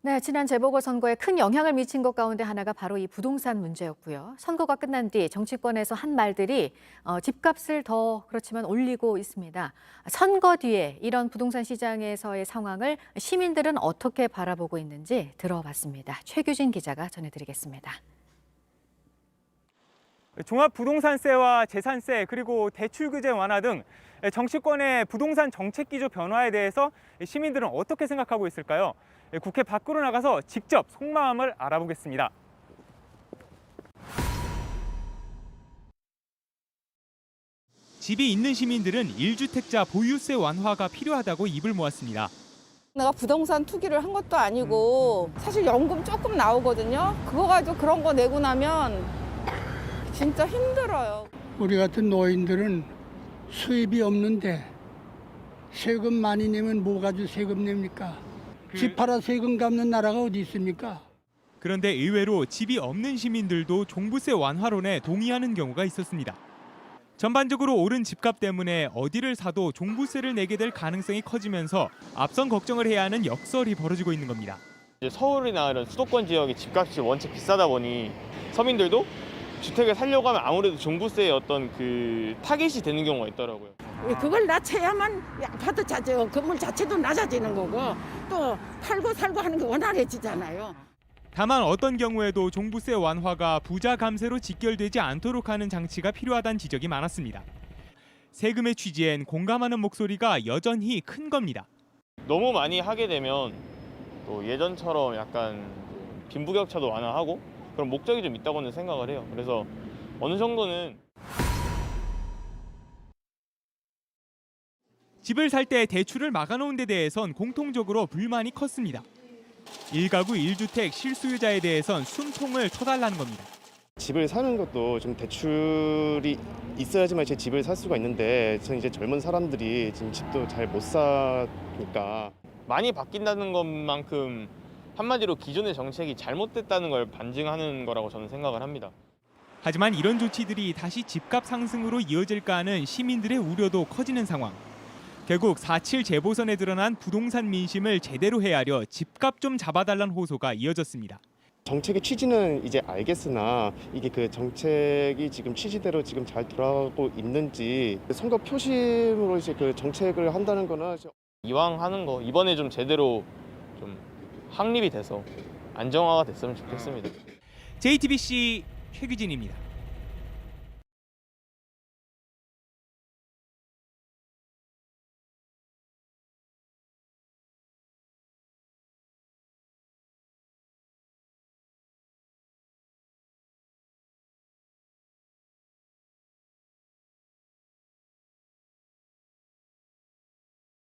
네, 지난 재보궐선거에 큰 영향을 미친 것 가운데 하나가 바로 이 부동산 문제였고요. 선거가 끝난 뒤 정치권에서 한 말들이 집값을 더 그렇지만 올리고 있습니다. 선거 뒤에 이런 부동산 시장에서의 상황을 시민들은 어떻게 바라보고 있는지 들어봤습니다. 최규진 기자가 전해드리겠습니다. 종합부동산세와 재산세 그리고 대출규제 완화 등 정치권의 부동산 정책 기조 변화에 대해서 시민들은 어떻게 생각하고 있을까요? 국회 밖으로 나가서 직접 속마음을 알아보겠습니다. 집이 있는 시민들은 1주택자 보유세 완화가 필요하다고 입을 모았습니다. 내가 부동산 투기를 한 것도 아니고 사실 연금 조금 나오거든요. 그거 가지고 그런 거 내고 나면 진짜 힘들어요. 우리 같은 노인들은 수입이 없는데 세금 많이 내면 뭐 가지고 세금 냅니까? 집 팔아 세금 갚는 나라가 어디 있습니까? 그런데 의외로 집이 없는 시민들도 종부세 완화론에 동의하는 경우가 있었습니다. 전반적으로 오른 집값 때문에 어디를 사도 종부세를 내게 될 가능성이 커지면서 앞선 걱정을 해야 하는 역설이 벌어지고 있는 겁니다. 이제 서울이나 이런 수도권 지역의 집값이 원체 비싸다 보니 서민들도 주택을 살려고 하면 아무래도 종부세의 어떤 그 타깃이 되는 경우가 있더라고요. 그걸 낮춰야만 아파트 자체, 건물 자체도 낮아지는 거고 또 팔고 살고 하는 게 원활해지잖아요. 다만 어떤 경우에도 종부세 완화가 부자 감세로 직결되지 않도록 하는 장치가 필요하다는 지적이 많았습니다. 세금의 취지엔 공감하는 목소리가 여전히 큰 겁니다. 너무 많이 하게 되면 또 예전처럼 약간 빈부격차도 완화하고 그런 목적이 좀 있다고는 생각을 해요. 그래서 어느 정도는 집을 살 때 대출을 막아놓은 데 대해선 공통적으로 불만이 컸습니다. 1가구 1주택 실수요자에 대해선 숨통을 터달라는 겁니다. 집을 사는 것도 좀 대출이 있어야지만 제 집을 살 수가 있는데 저는 이제 젊은 사람들이 지금 집도 잘 못 사니까 많이 바뀐다는 것만큼 한마디로 기존의 정책이 잘못됐다는 걸 반증하는 거라고 저는 생각을 합니다. 하지만 이런 조치들이 다시 집값 상승으로 이어질까 하는 시민들의 우려도 커지는 상황. 결국 4.7 재보선에 드러난 부동산 민심을 제대로 헤아려 집값 좀 잡아달라는 호소가 이어졌습니다. 정책의 취지는 이제 알겠으나 이게 그 정책이 지금 취지대로 지금 잘 돌아가고 있는지 선거 표심으로 이제 그 정책을 한다는 거는 이왕 하는 거 이번에 좀 제대로 좀 확립이 돼서 안정화가 됐으면 좋겠습니다. JTBC 최규진입니다.